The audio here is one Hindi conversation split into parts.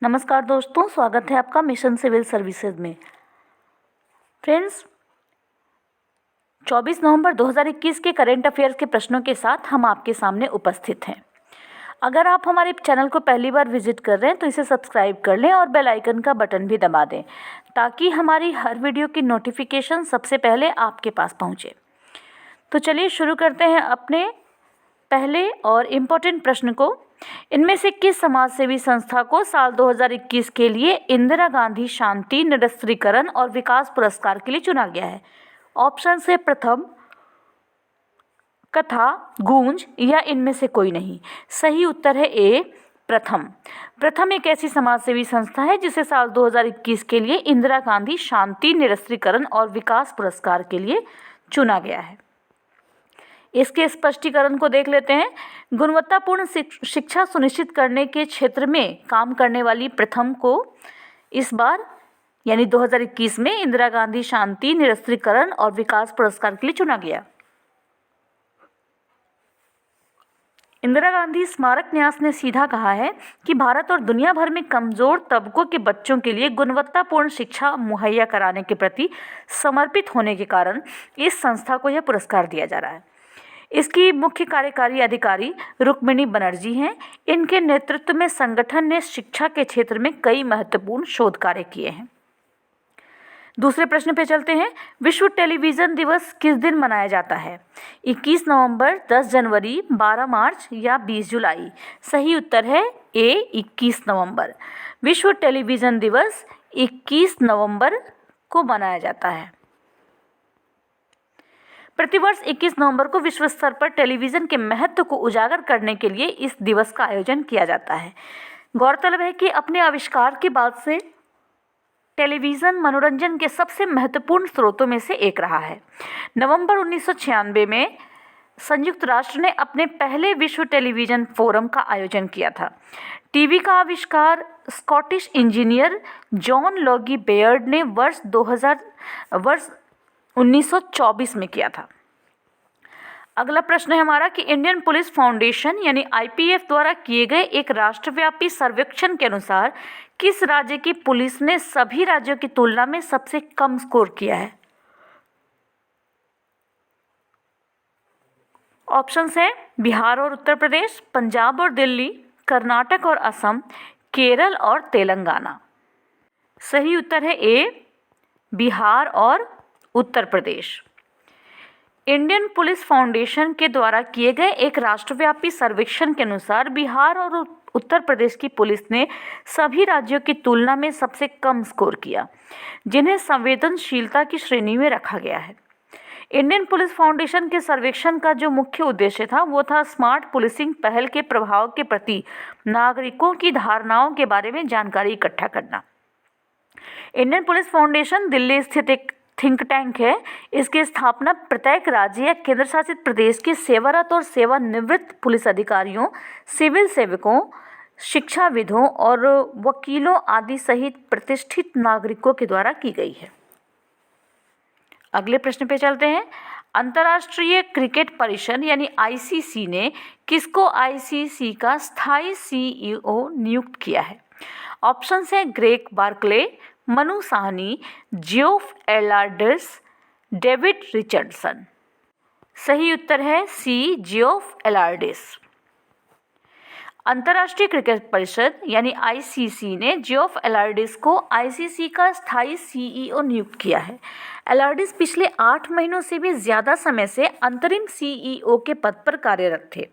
नमस्कार दोस्तों, स्वागत है आपका मिशन सिविल सर्विसेज में। फ्रेंड्स, 24 नवंबर 2021 के करंट अफेयर्स के प्रश्नों के साथ हम आपके सामने उपस्थित हैं। अगर आप हमारे चैनल को पहली बार विजिट कर रहे हैं तो इसे सब्सक्राइब कर लें और बेल आइकन का बटन भी दबा दें ताकि हमारी हर वीडियो की नोटिफिकेशन सबसे पहले आपके पास पहुंचे। तो चलिए शुरू करते हैं अपने पहले और इम्पोर्टेंट प्रश्न को। इनमें से किस समाजसेवी संस्था को साल 2021 के लिए इंदिरा गांधी शांति निरस्त्रीकरण और विकास पुरस्कार के लिए चुना गया है? ऑप्शन से प्रथम, कथा, गूंज या इनमें से कोई नहीं। सही उत्तर है ए, प्रथम। प्रथम एक ऐसी समाजसेवी संस्था है जिसे साल 2021 के लिए इंदिरा गांधी शांति निरस्त्रीकरण और विकास पुरस्कार के लिए चुना गया है। इसके स्पष्टीकरण को देख लेते हैं। गुणवत्तापूर्ण शिक्षा सुनिश्चित करने के क्षेत्र में काम करने वाली प्रथम को इस बार यानी 2021 में इंदिरा गांधी शांति निरस्त्रीकरण और विकास पुरस्कार के लिए चुना गया। इंदिरा गांधी स्मारक न्यास ने सीधा कहा है कि भारत और दुनिया भर में कमजोर तबकों के बच्चों के लिए गुणवत्तापूर्ण शिक्षा मुहैया कराने के प्रति समर्पित होने के कारण इस संस्था को यह पुरस्कार दिया जा रहा है। इसकी मुख्य कार्यकारी अधिकारी रुक्मिणी बनर्जी हैं। इनके नेतृत्व में संगठन ने शिक्षा के क्षेत्र में कई महत्वपूर्ण शोध कार्य किए हैं। दूसरे प्रश्न पे चलते हैं। विश्व टेलीविज़न दिवस किस दिन मनाया जाता है? 21 नवंबर, 10 जनवरी, 12 मार्च या 20 जुलाई? सही उत्तर है ए, 21 नवंबर। विश्व टेलीविज़न दिवस 21 नवंबर को मनाया जाता है। प्रतिवर्ष 21 नवंबर को विश्व स्तर पर टेलीविज़न के महत्व को उजागर करने के लिए इस दिवस का आयोजन किया जाता है। गौरतलब है कि अपने आविष्कार के बाद से टेलीविज़न मनोरंजन के सबसे महत्वपूर्ण स्रोतों में से एक रहा है। नवंबर 1996 में संयुक्त राष्ट्र ने अपने पहले विश्व टेलीविज़न फोरम का आयोजन किया था। टीवी का आविष्कार स्कॉटिश इंजीनियर जॉन लॉगी बेयर्ड ने वर्ष 1924 में किया था। अगला प्रश्न है हमारा कि इंडियन पुलिस फाउंडेशन यानी आईपीएफ द्वारा किए गए एक राष्ट्रव्यापी सर्वेक्षण के अनुसार किस राज्य की पुलिस ने सभी राज्यों की तुलना में सबसे कम स्कोर किया है? ऑप्शंस हैं बिहार और उत्तर प्रदेश, पंजाब और दिल्ली, कर्नाटक और असम, केरल और तेलंगाना। सही उत्तर है ए, बिहार और Uttar Pradesh. Indian police foundation के द्वारा किए गए एक राष्ट्रव्यापी सर्वेक्षण के अनुसार बिहार और उत्तर प्रदेश की पुलिस ने सभी राज्यों की तुलना में सबसे कम स्कोर किया, जिन्हें संवेदनशीलता की श्रेणी में रखा गया है। इंडियन पुलिस फाउंडेशन के सर्वेक्षण का जो मुख्य उद्देश्य था वो था स्मार्ट पुलिसिंग पहल के प्रभाव के प्रति नागरिकों की धारणाओं के बारे में जानकारी इकट्ठा करना। इंडियन पुलिस फाउंडेशन दिल्ली स्थित एक थिंक टैंक है। इसकी स्थापना प्रत्येक राज्य या केंद्र शासित प्रदेश के सेवारत और सेवानिवृत्त पुलिस अधिकारियों, सिविल सेवकों, शिक्षाविदों और वकीलों आदि सहित प्रतिष्ठित नागरिकों के द्वारा की गई है। अगले प्रश्न पे चलते हैं। अंतर्राष्ट्रीय क्रिकेट परिषद यानी आईसीसी ने किसको आईसीसी का स्थायी सीईओ नियुक्त किया है? ऑप्शंस हैं Greg Barclay, Manu Sawhney, Geoff Allardice, David Richardson. सही उत्तर है सी, जियोफ एलार्डिस। अंतर्राष्ट्रीय क्रिकेट परिषद यानी आईसीसी ने जियोफ एलार्डिस को आईसीसी का स्थायी सीईओ नियुक्त किया है। एलार्डिस पिछले 8 महीनों से भी ज़्यादा समय से अंतरिम सीईओ के पद पर कार्यरत थे।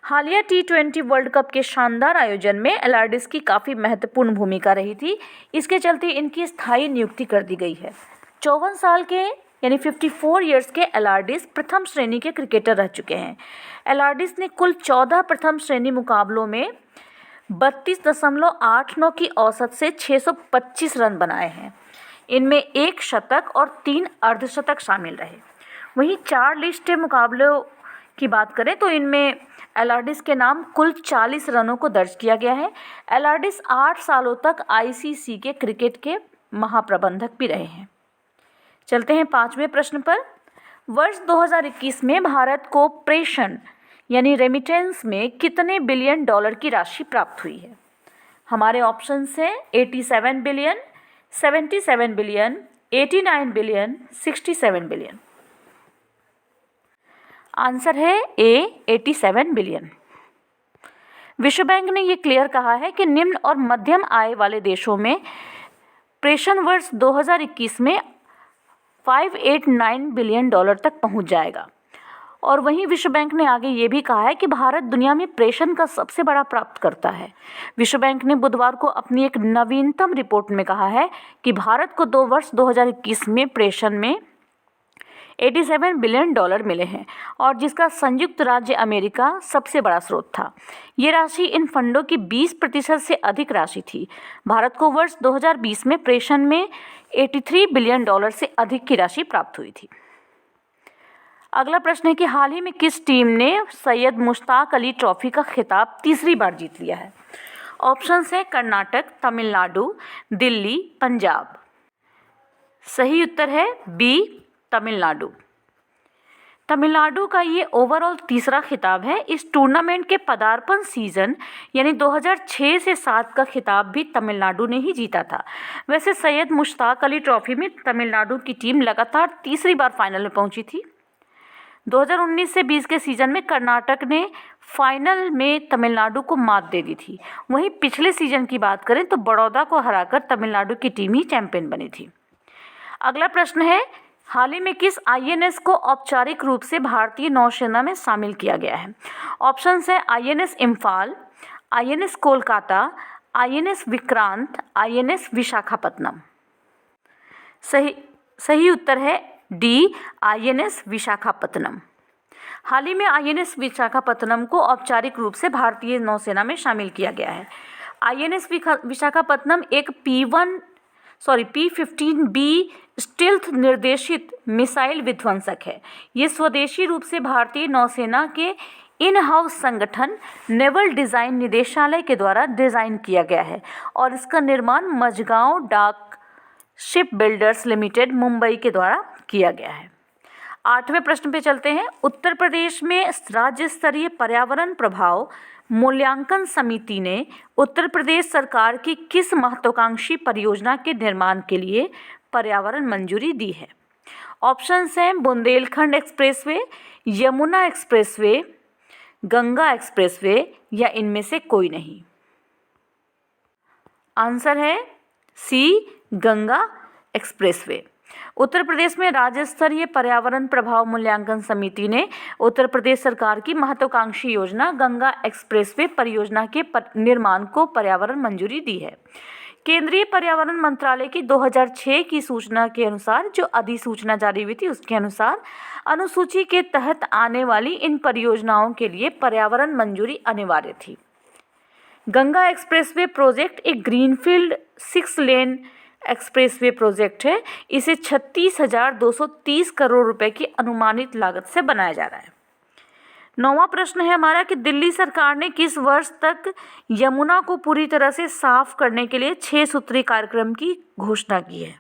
हालिया T20 वर्ल्ड कप के शानदार आयोजन में एलार्डिस की काफ़ी महत्वपूर्ण भूमिका रही थी। इसके चलते इनकी स्थायी नियुक्ति कर दी गई है। 54 साल के यानी 54 ईयर्स के एलार्डिस प्रथम श्रेणी के क्रिकेटर रह चुके हैं। एलार्डिस ने कुल 14 प्रथम श्रेणी मुकाबलों में 32.89 की औसत से 625 रन बनाए हैं। इनमें एक शतक और 3 अर्धशतक शामिल रहे। वहीं 4 लिस्ट मुकाबलों की बात करें तो इनमें एलार्डिस के नाम कुल 40 रनों को दर्ज किया गया है। एलार्डिस 8 सालों तक आईसीसी के क्रिकेट के महाप्रबंधक भी रहे हैं। चलते हैं 5वें प्रश्न पर। वर्ष 2021 में भारत को प्रेषण यानी रेमिटेंस में कितने बिलियन डॉलर की राशि प्राप्त हुई है? हमारे ऑप्शंस हैं 87 billion, 77 billion, 89 billion, 67 billion. Answer है ए 87 बिलियन। विश्व बैंक ने ये क्लियर कहा है कि निम्न और मध्यम आय वाले देशों में प्रेषण वर्ष 2021 में 589 बिलियन डॉलर तक पहुंच जाएगा। और वहीं विश्व बैंक ने आगे ये भी कहा है कि भारत दुनिया में प्रेषण का सबसे बड़ा प्राप्तकर्ता है। विश्व बैंक ने बुधवार को अपनी एक नवीनतम रिपोर्ट में कहा है कि भारत को 2021 में प्रेषण में 87 बिलियन डॉलर मिले हैं और जिसका संयुक्त राज्य अमेरिका सबसे बड़ा स्रोत था। ये राशि इन फंडों की 20% से अधिक राशि थी। भारत को वर्ष 2020 में प्रेषण में 83 बिलियन डॉलर से अधिक की राशि प्राप्त हुई थी। अगला प्रश्न है कि हाल ही में किस टीम ने सैयद मुश्ताक अली ट्रॉफी का खिताब तीसरी बार जीत लिया है? ऑप्शंस हैं कर्नाटक, तमिलनाडु, दिल्ली, पंजाब। सही उत्तर है बी तमिलनाडु। तमिलनाडु का ये ओवरऑल तीसरा खिताब है। इस टूर्नामेंट के पदार्पण सीजन यानी 2006 से 7 का खिताब भी तमिलनाडु ने ही जीता था। वैसे सैयद मुश्ताक अली ट्रॉफी में तमिलनाडु की टीम लगातार तीसरी बार फाइनल में पहुंची थी। 2019 से 20 के सीजन में कर्नाटक ने फाइनल में तमिलनाडु को मात दे दी थी। वहीं पिछले सीजन की बात करें तो बड़ौदा को हराकर तमिलनाडु की टीम ही चैंपियन बनी थी। अगला प्रश्न है हाल ही में किस आईएनएस को औपचारिक रूप से भारतीय नौसेना में शामिल किया गया है? ऑप्शंस है INS Imphal, INS Kolkata, INS Vikrant, INS Visakhapatnam. सही उत्तर है डी आईएनएस विशाखापत्तनम। हाल ही में आईएनएस विशाखापत्तनम को औपचारिक रूप से भारतीय नौसेना में शामिल किया गया है। आईएनएस विशाखापत्तनम एक P-15B स्टील्थ निर्देशित मिसाइल विध्वंसक है। ये स्वदेशी रूप से भारतीय नौसेना के इन हाउस संगठन नेवल डिज़ाइन निदेशालय के द्वारा डिज़ाइन किया गया है और इसका निर्माण मझगांव डाक शिप बिल्डर्स लिमिटेड मुंबई के द्वारा किया गया है। 8वें प्रश्न पे चलते हैं। उत्तर प्रदेश में राज्य स्तरीय पर्यावरण प्रभाव मूल्यांकन समिति ने उत्तर प्रदेश सरकार की किस महत्वाकांक्षी परियोजना के निर्माण के लिए पर्यावरण मंजूरी दी है? ऑप्शंस हैं Bundelkhand expressway, Yamuna expressway, Ganga expressway या इनमें से कोई नहीं। आंसर है सी गंगा एक्सप्रेसवे। उत्तर प्रदेश में राज्य स्तरीय पर्यावरण प्रभाव मूल्यांकन समिति ने उत्तर प्रदेश सरकार की महत्वाकांक्षी योजना गंगा एक्सप्रेसवे परियोजना के निर्माण को पर्यावरण मंजूरी दी है। केंद्रीय पर्यावरण मंत्रालय की 2006 की सूचना के अनुसार जो अधिसूचना जारी हुई थी उसके अनुसार अनुसूची के तहत आने वाली इन परियोजनाओं के लिए पर्यावरण मंजूरी अनिवार्य थी। गंगा एक्सप्रेसवे प्रोजेक्ट एक ग्रीनफील्ड 6 लेन एक्सप्रेसवे प्रोजेक्ट है। इसे 36,230 करोड़ रुपए की अनुमानित लागत से बनाया जा रहा है। 9वां प्रश्न है हमारा कि दिल्ली सरकार ने किस वर्ष तक यमुना को पूरी तरह से साफ करने के लिए 6 सूत्री कार्यक्रम की घोषणा की है?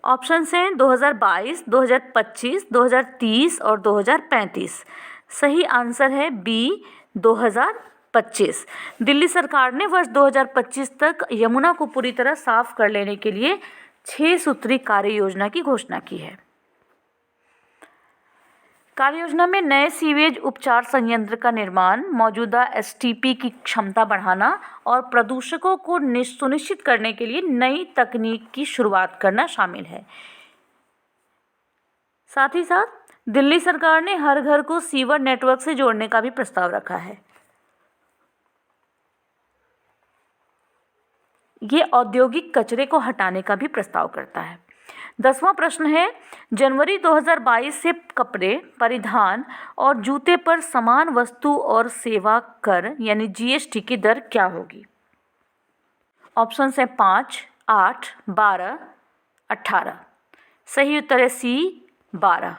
ऑप्शंस हैं 2022, 2025, 2030 और 2035। सही आंसर है बी 2025। दिल्ली सरकार ने वर्ष 2025 तक यमुना को पूरी तरह साफ कर लेने के लिए 6 सूत्री कार्य योजना की घोषणा की है। कार्य योजना में नए सीवेज उपचार संयंत्र का निर्माण, मौजूदा एसटीपी की क्षमता बढ़ाना और प्रदूषकों को सुनिश्चित करने के लिए नई तकनीक की शुरुआत करना शामिल है। साथ ही साथ दिल्ली सरकार ने हर घर को सीवर नेटवर्क से जोड़ने का भी प्रस्ताव रखा है। ये औद्योगिक कचरे को हटाने का भी प्रस्ताव करता है। 10वां प्रश्न है जनवरी 2022 से कपड़े, परिधान और जूते पर समान वस्तु और सेवा कर यानी जीएसटी की दर क्या होगी? ऑप्शन है 5, 8, 12, 18। सही उत्तर है सी 12।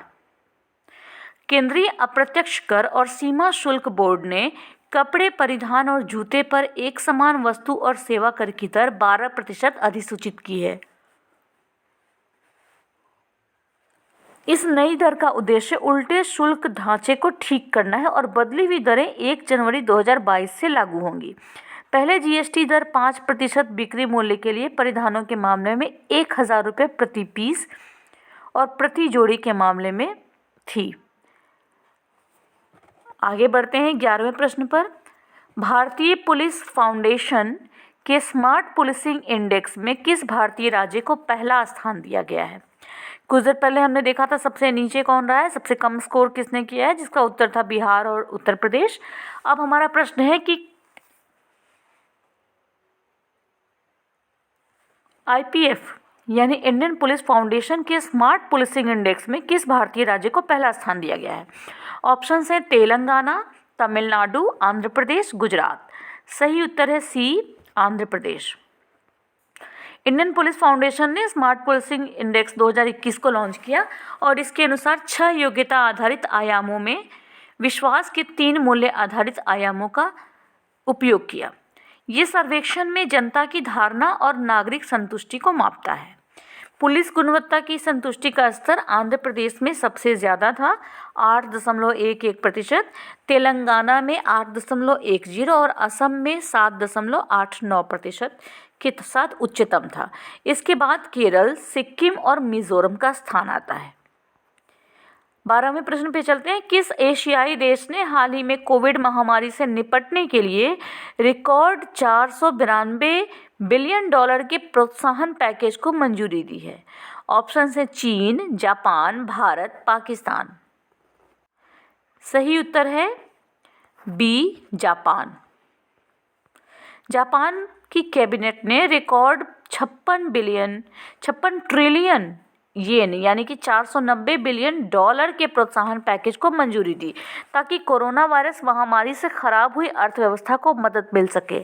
केंद्रीय अप्रत्यक्ष कर और सीमा शुल्क बोर्ड ने कपड़े, परिधान और जूते पर एक समान वस्तु और सेवा कर की दर 12% अधिसूचित की है। इस नई दर का उद्देश्य उल्टे शुल्क ढांचे को ठीक करना है और बदली हुई दरें 1 जनवरी 2022 से लागू होंगी। पहले जीएसटी दर 5% बिक्री मूल्य के लिए परिधानों के मामले में 1,000 रुपये प्रति पीस और प्रति जोड़ी के मामले में थी। आगे बढ़ते हैं 11वें प्रश्न पर। भारतीय पुलिस फाउंडेशन के स्मार्ट पुलिसिंग इंडेक्स में किस भारतीय राज्य को पहला स्थान दिया गया है? कुछ देर पहले हमने देखा था सबसे नीचे कौन रहा है, सबसे कम स्कोर किसने किया है, जिसका उत्तर था बिहार और उत्तर प्रदेश। अब हमारा प्रश्न है कि आईपीएफ यानी इंडियन पुलिस फाउंडेशन के स्मार्ट पुलिसिंग इंडेक्स में किस भारतीय राज्य को पहला स्थान दिया गया है? ऑप्शन है तेलंगाना, तमिलनाडु, आंध्र प्रदेश, गुजरात। सही उत्तर है सी, Andhra Pradesh. Indian police foundation ने स्मार्ट पुलिसिंग इंडेक्स 2021 को लॉन्च किया और इसके अनुसार 6 योग्यता आधारित आयामों में विश्वास के 3 मूल्य आधारित आयामों का उपयोग किया। ये सर्वेक्षण में जनता की धारणा और नागरिक संतुष्टि को मापता है। पुलिस गुणवत्ता की संतुष्टि का स्तर आंध्र प्रदेश में सबसे ज़्यादा था 8.11%, तेलंगाना में 8.10 और असम में 7.89% के साथ उच्चतम था। इसके बाद केरल, सिक्किम और मिजोरम का स्थान आता है। 12वें प्रश्न पे चलते हैं। किस एशियाई देश ने हाल ही में कोविड महामारी से निपटने के लिए रिकॉर्ड $492 बिलियन के प्रोत्साहन पैकेज को मंजूरी दी है? ऑप्शन है चीन, जापान, भारत, पाकिस्तान। सही उत्तर है बी, जापान। जापान की कैबिनेट ने रिकॉर्ड 56 ट्रिलियन येन यानी कि $490 बिलियन के प्रोत्साहन पैकेज को मंजूरी दी ताकि कोरोना वायरस महामारी से खराब हुई अर्थव्यवस्था को मदद मिल सके।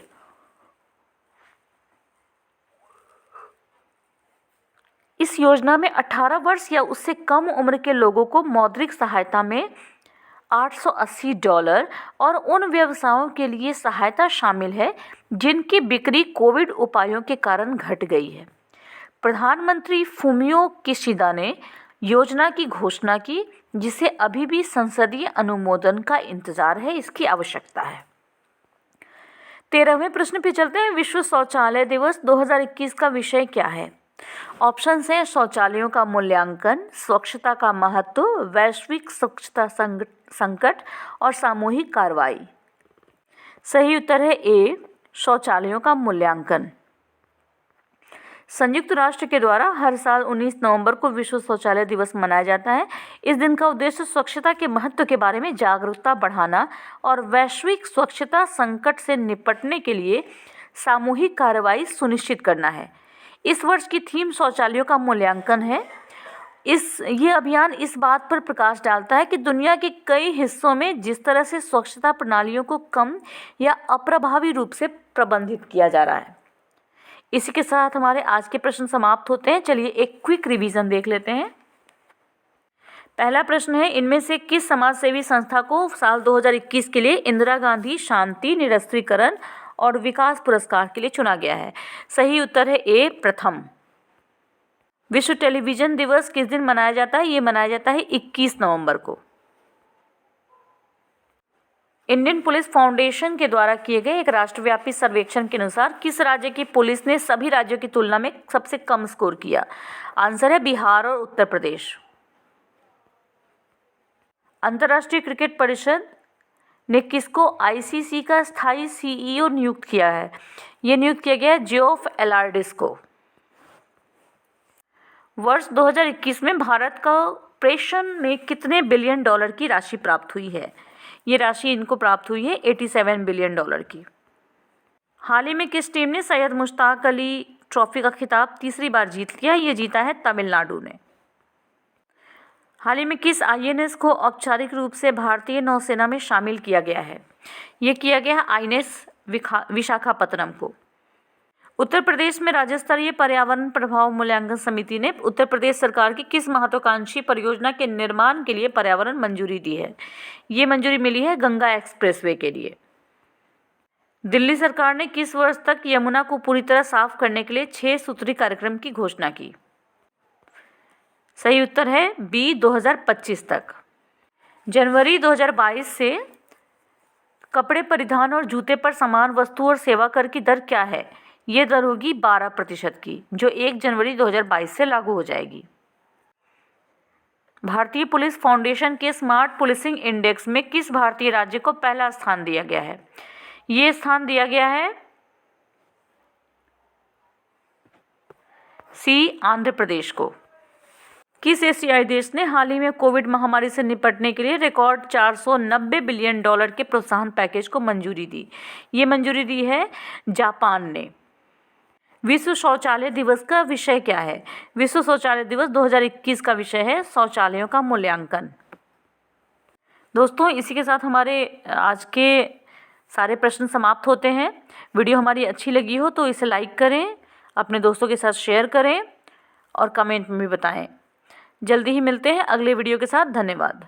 इस योजना में 18 वर्ष या उससे कम उम्र के लोगों को मौद्रिक सहायता में $880 और उन व्यवसायों के लिए सहायता शामिल है जिनकी बिक्री कोविड उपायों के कारण घट गई है। प्रधानमंत्री फूमियो किशिदा ने योजना की घोषणा की, जिसे अभी भी संसदीय अनुमोदन का इंतजार है, इसकी आवश्यकता है। 13वें प्रश्न पे चलते हैं। विश्व शौचालय दिवस 2021 का विषय क्या है? ऑप्शन है शौचालयों का मूल्यांकन, स्वच्छता का महत्व, वैश्विक स्वच्छता संकट और सामूहिक कार्रवाई। सही उत्तर है ए, शौचालयों का मूल्यांकन। संयुक्त राष्ट्र के द्वारा हर साल 19 नवंबर को विश्व शौचालय दिवस मनाया जाता है। इस दिन का उद्देश्य स्वच्छता के महत्व के बारे में जागरूकता बढ़ाना और वैश्विक स्वच्छता संकट से निपटने के लिए सामूहिक कार्रवाई सुनिश्चित करना है। इस वर्ष की थीम शौचालयों का मूल्यांकन है। ये अभियान इस बात पर प्रकाश डालता है कि दुनिया के कई हिस्सों में जिस तरह से स्वच्छता प्रणालियों को कम या अप्रभावी रूप से प्रबंधित किया जा रहा है। इसी के साथ हमारे आज के प्रश्न समाप्त होते हैं। चलिए एक क्विक रिवीजन देख लेते हैं। पहला प्रश्न है, इनमें से किस समाजसेवी संस्था को साल 2021 के लिए इंदिरा गांधी शांति, निरस्त्रीकरण और विकास पुरस्कार के लिए चुना गया है? सही उत्तर है ए, प्रथम। विश्व टेलीविजन दिवस किस दिन मनाया जाता है? ये मनाया जाता है 21 नवंबर को। इंडियन पुलिस फाउंडेशन के द्वारा किए गए एक राष्ट्रव्यापी सर्वेक्षण के अनुसार किस राज्य की पुलिस ने सभी राज्यों की तुलना में सबसे कम स्कोर किया? आंसर है बिहार और उत्तर प्रदेश। अंतर्राष्ट्रीय क्रिकेट परिषद ने किसको आईसीसी का स्थायी सीईओ नियुक्त किया है? ये नियुक्त किया गया है जियोफ एलार्डिस को। वर्ष 2021 में भारत का प्रेषण में कितने बिलियन डॉलर की राशि प्राप्त हुई है? ये राशि इनको प्राप्त हुई है 87 बिलियन डॉलर की। हाल ही में किस टीम ने सैयद मुश्ताक अली ट्रॉफी का खिताब तीसरी बार जीत लिया? ये जीता है तमिलनाडु ने। हाल ही में किस आईएनएस को औपचारिक रूप से भारतीय नौसेना में शामिल किया गया है? ये किया गया है आईएनएस विशाखापत्तनम को। उत्तर प्रदेश में राज्य स्तरीय पर्यावरण प्रभाव मूल्यांकन समिति ने उत्तर प्रदेश सरकार की किस महत्वाकांक्षी परियोजना के निर्माण के लिए पर्यावरण मंजूरी दी है? ये मंजूरी मिली है गंगा एक्सप्रेसवे के लिए। दिल्ली सरकार ने किस वर्ष तक यमुना को पूरी तरह साफ करने के लिए 6 सूत्री कार्यक्रम की घोषणा की? सही उत्तर है बी, 2025 तक। जनवरी 2022 से कपड़े परिधान और जूते पर समान वस्तु और सेवा कर की दर क्या है? ये दर होगी 12% की, जो 1 जनवरी 2022 से लागू हो जाएगी। भारतीय पुलिस फाउंडेशन के स्मार्ट पुलिसिंग इंडेक्स में किस भारतीय राज्य को पहला स्थान दिया गया है? ये स्थान दिया गया है सी, आंध्र प्रदेश को। किस एशियाई देश ने हाल ही में कोविड महामारी से निपटने के लिए रिकॉर्ड $490 बिलियन के प्रोत्साहन पैकेज को मंजूरी दी? ये मंजूरी दी है जापान ने। विश्व शौचालय दिवस का विषय क्या है? विश्व शौचालय दिवस 2021 का विषय है शौचालयों का मूल्यांकन। दोस्तों, इसी के साथ हमारे आज के सारे प्रश्न समाप्त होते हैं। वीडियो हमारी अच्छी लगी हो तो इसे लाइक करें, अपने दोस्तों के साथ शेयर करें और कमेंट में भी बताएं। जल्दी ही मिलते हैं अगले वीडियो के साथ। धन्यवाद।